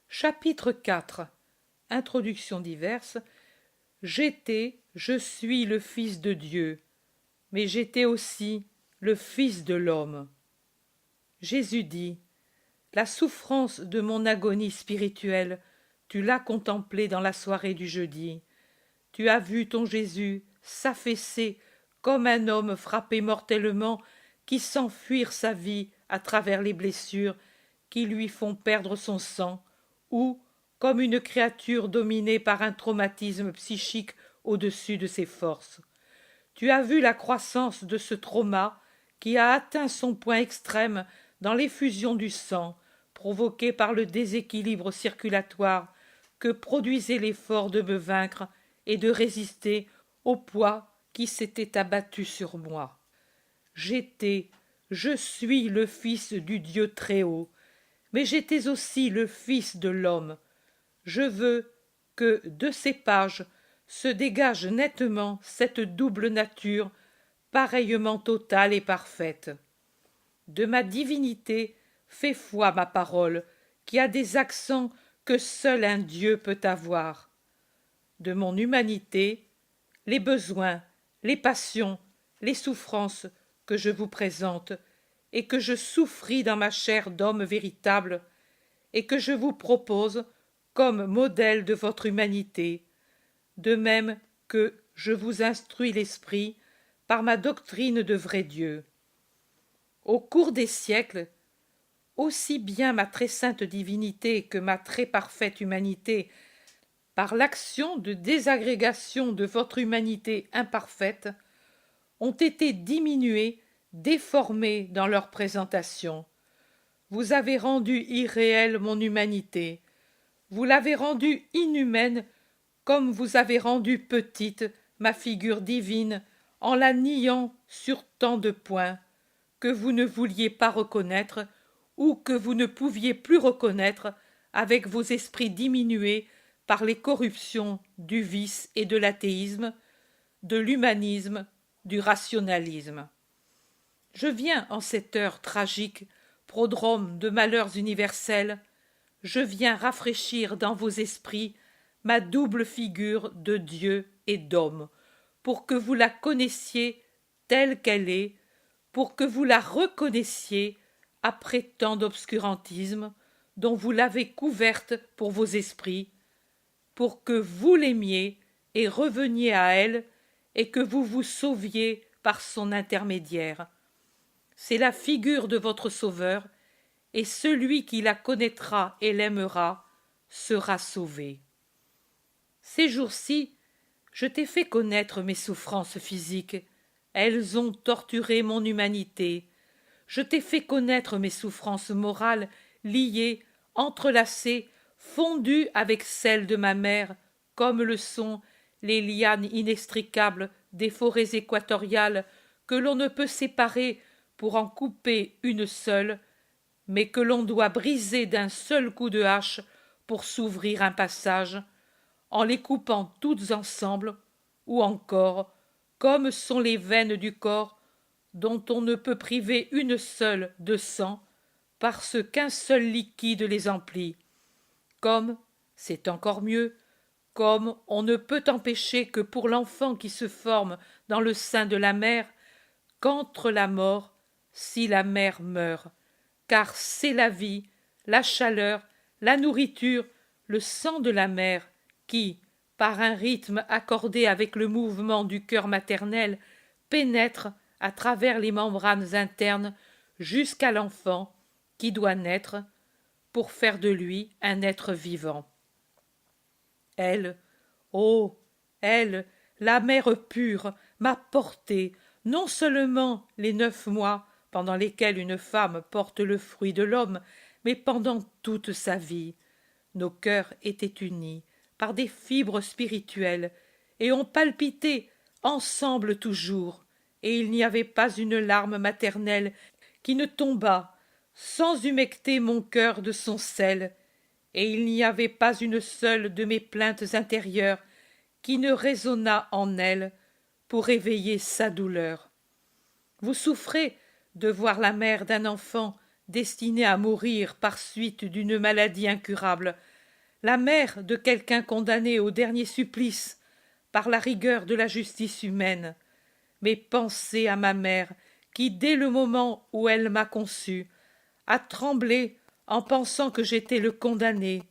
Chapitre 4. Introduction diverse. J'étais, je suis le Fils de Dieu, mais j'étais aussi le Fils de l'homme. Jésus dit: la souffrance de mon agonie spirituelle, tu l'as contemplée dans la soirée du jeudi. Tu as vu ton Jésus s'affaisser comme un homme frappé mortellement qui sent fuir sa vie à travers les blessures qui lui font perdre son sang, ou comme une créature dominée par un traumatisme psychique au-dessus de ses forces. Tu as vu la croissance de ce trauma qui a atteint son point extrême dans l'effusion du sang, provoquée par le déséquilibre circulatoire que produisait l'effort de me vaincre et de résister au poids qui s'était abattu sur moi. J'étais, je suis le Fils du Dieu Très-Haut, mais j'étais aussi le Fils de l'homme. Je veux que, de ces pages, se dégage nettement cette double nature, pareillement totale et parfaite. De ma divinité fait foi ma parole, qui a des accents que seul un Dieu peut avoir. De mon humanité, les besoins, les passions, les souffrances que je vous présente, et que je souffris dans ma chair d'homme véritable, et que je vous propose comme modèle de votre humanité, de même que je vous instruis l'esprit par ma doctrine de vrai Dieu. Au cours des siècles, aussi bien ma très sainte divinité que ma très parfaite humanité, par l'action de désagrégation de votre humanité imparfaite, ont été diminuées, déformées dans leur présentation. Vous avez rendu irréelle mon humanité, vous l'avez rendue inhumaine comme vous avez rendu petite ma figure divine en la niant sur tant de points que vous ne vouliez pas reconnaître ou que vous ne pouviez plus reconnaître avec vos esprits diminués par les corruptions du vice et de l'athéisme, de l'humanisme, du rationalisme. Je viens en cette heure tragique, prodrome de malheurs universels, je viens rafraîchir dans vos esprits ma double figure de Dieu et d'homme, pour que vous la connaissiez telle qu'elle est, pour que vous la reconnaissiez après tant d'obscurantisme dont vous l'avez couverte pour vos esprits, pour que vous l'aimiez et reveniez à elle, et que vous vous sauviez par son intermédiaire. C'est la figure de votre Sauveur, et celui qui la connaîtra et l'aimera sera sauvé. Ces jours-ci, je t'ai fait connaître mes souffrances physiques, elles ont torturé mon humanité. Je t'ai fait connaître mes souffrances morales liées, entrelacées, fondues avec celles de ma mère, comme le sont les lianes inextricables des forêts équatoriales que l'on ne peut séparer pour en couper une seule, mais que l'on doit briser d'un seul coup de hache pour s'ouvrir un passage, en les coupant toutes ensemble, ou encore, comme sont les veines du corps, dont on ne peut priver une seule de sang, parce qu'un seul liquide les emplit. Comme, c'est encore mieux, comme on ne peut empêcher que pour l'enfant qui se forme dans le sein de la mère, qu'entre la mort, si la mère meurt, car c'est la vie, la chaleur, la nourriture, le sang de la mère qui, par un rythme accordé avec le mouvement du cœur maternel, pénètre à travers les membranes internes jusqu'à l'enfant qui doit naître pour faire de lui un être vivant. Elle, oh, elle, la mère pure, m'a porté non seulement les 9 mois pendant lesquels une femme porte le fruit de l'homme, mais pendant toute sa vie. Nos cœurs étaient unis par des fibres spirituelles et ont palpité ensemble toujours, et il n'y avait pas une larme maternelle qui ne tombât sans humecter mon cœur de son sel, et il n'y avait pas une seule de mes plaintes intérieures qui ne résonnât en elle pour éveiller sa douleur. Vous souffrez de voir la mère d'un enfant destiné à mourir par suite d'une maladie incurable, la mère de quelqu'un condamné au dernier supplice par la rigueur de la justice humaine, mais pensez à ma mère qui, dès le moment où elle m'a conçu, a tremblé en pensant que j'étais le condamné,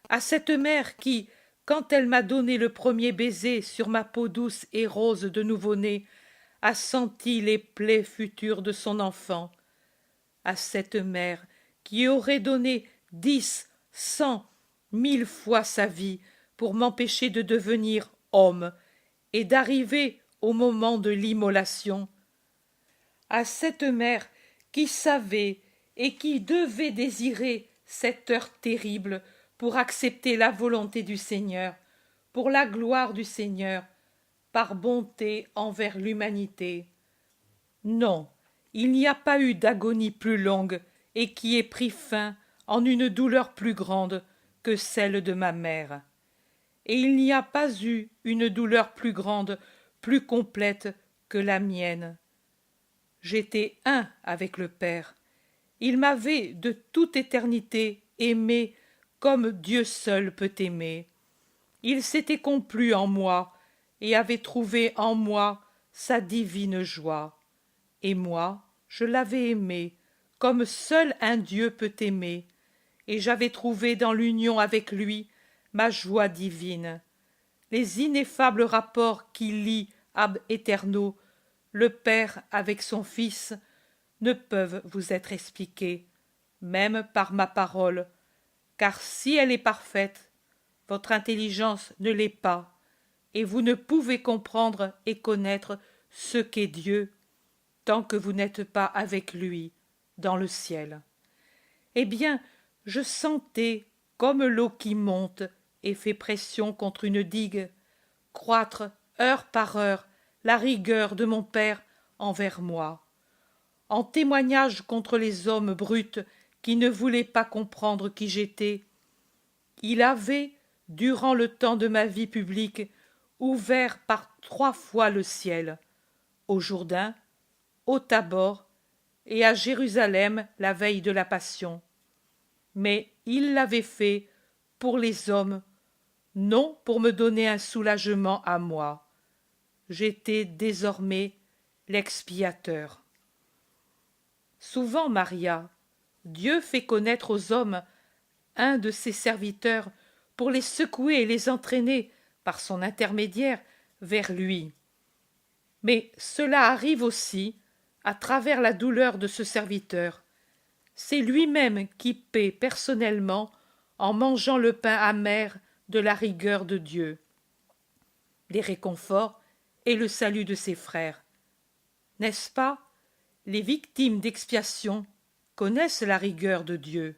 à cette mère qui, quand elle m'a donné le premier baiser sur ma peau douce et rose de nouveau-né, a senti les plaies futures de son enfant, à cette mère qui aurait donné 10, 100, 1000 fois sa vie pour m'empêcher de devenir homme et d'arriver au moment de l'immolation, à cette mère qui savait et qui devait désirer cette heure terrible pour accepter la volonté du Seigneur, pour la gloire du Seigneur, par bonté envers l'humanité. Non, il n'y a pas eu d'agonie plus longue et qui ait pris fin en une douleur plus grande que celle de ma mère. Et il n'y a pas eu une douleur plus grande, plus complète que la mienne. J'étais un avec le Père. Il m'avait de toute éternité aimé comme Dieu seul peut aimer. Il s'était complu en moi et avait trouvé en moi sa divine joie. Et moi, je l'avais aimé comme seul un Dieu peut aimer, et j'avais trouvé dans l'union avec lui ma joie divine. Les ineffables rapports qui lient ab aeterno le Père avec son Fils ne peuvent vous être expliqués, même par ma parole, car si elle est parfaite, votre intelligence ne l'est pas, et vous ne pouvez comprendre et connaître ce qu'est Dieu tant que vous n'êtes pas avec lui dans le ciel. Eh bien, je sentais, comme l'eau qui monte et fait pression contre une digue, croître heure par heure la rigueur de mon Père envers moi, en témoignage contre les hommes bruts qui ne voulaient pas comprendre qui j'étais. Il avait, durant le temps de ma vie publique, ouvert par 3 fois le ciel, au Jourdain, au Tabor et à Jérusalem la veille de la Passion. Mais il l'avait fait pour les hommes, non pour me donner un soulagement à moi. J'étais désormais l'expiateur. Souvent, Maria, Dieu fait connaître aux hommes un de ses serviteurs pour les secouer et les entraîner, par son intermédiaire, vers lui. Mais cela arrive aussi à travers la douleur de ce serviteur. C'est lui-même qui paie personnellement en mangeant le pain amer de la rigueur de Dieu, les réconforts et le salut de ses frères. N'est-ce pas? Les victimes d'expiation connaissent la rigueur de Dieu.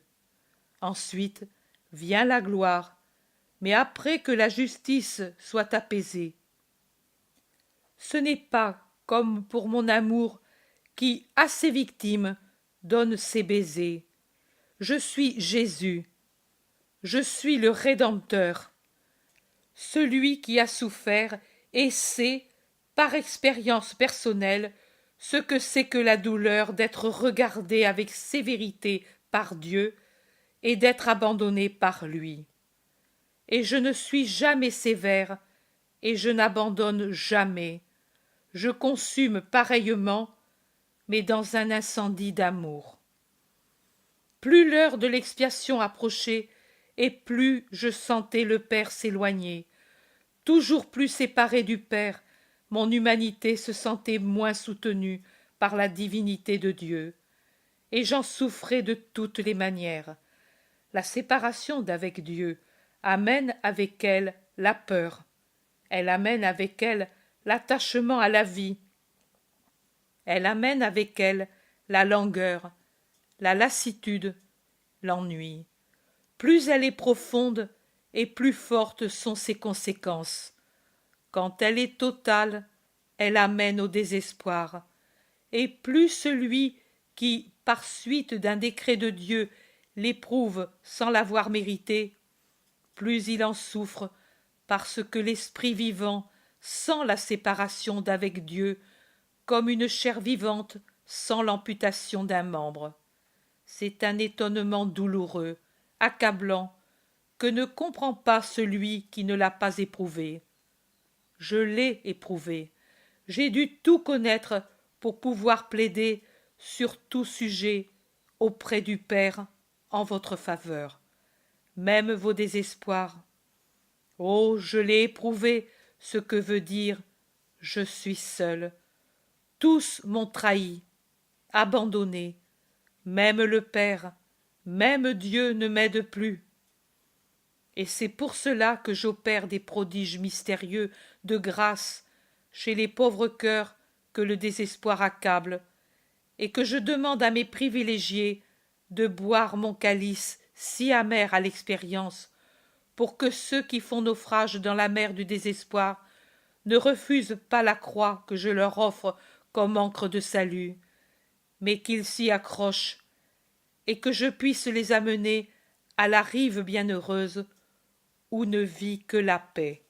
Ensuite vient la gloire, mais après que la justice soit apaisée. Ce n'est pas comme pour mon amour qui, à ses victimes, donne ses baisers. Je suis Jésus. Je suis le Rédempteur. Celui qui a souffert et sait, par expérience personnelle, ce que c'est que la douleur d'être regardé avec sévérité par Dieu et d'être abandonné par lui. Et je ne suis jamais sévère, et je n'abandonne jamais. Je consume pareillement, mais dans un incendie d'amour. Plus l'heure de l'expiation approchait, et plus je sentais le Père s'éloigner. Toujours plus séparé du Père, mon humanité se sentait moins soutenue par la divinité de Dieu, et j'en souffrais de toutes les manières. La séparation d'avec Dieu amène avec elle la peur. Elle amène avec elle l'attachement à la vie. Elle amène avec elle la langueur, la lassitude, l'ennui. Plus elle est profonde et plus fortes sont ses conséquences. Quand elle est totale, elle amène au désespoir. Et plus celui qui, par suite d'un décret de Dieu, l'éprouve sans l'avoir mérité, plus il en souffre parce que l'esprit vivant sent la séparation d'avec Dieu comme une chair vivante sans l'amputation d'un membre. C'est un étonnement douloureux, accablant, que ne comprend pas celui qui ne l'a pas éprouvée. Je l'ai éprouvée. J'ai dû tout connaître pour pouvoir plaider sur tout sujet auprès du Père en votre faveur, même vos désespoirs. Oh, je l'ai éprouvé, ce que veut dire « je suis seul ». Tous m'ont trahi, abandonné, même le Père, même Dieu ne m'aide plus. Et c'est pour cela que j'opère des prodiges mystérieux de grâce chez les pauvres cœurs que le désespoir accable, et que je demande à mes privilégiés de boire mon calice si amer à l'expérience, pour que ceux qui font naufrage dans la mer du désespoir ne refusent pas la croix que je leur offre comme encre de salut, mais qu'ils s'y accrochent, et que je puisse les amener à la rive bienheureuse où ne vit que la paix.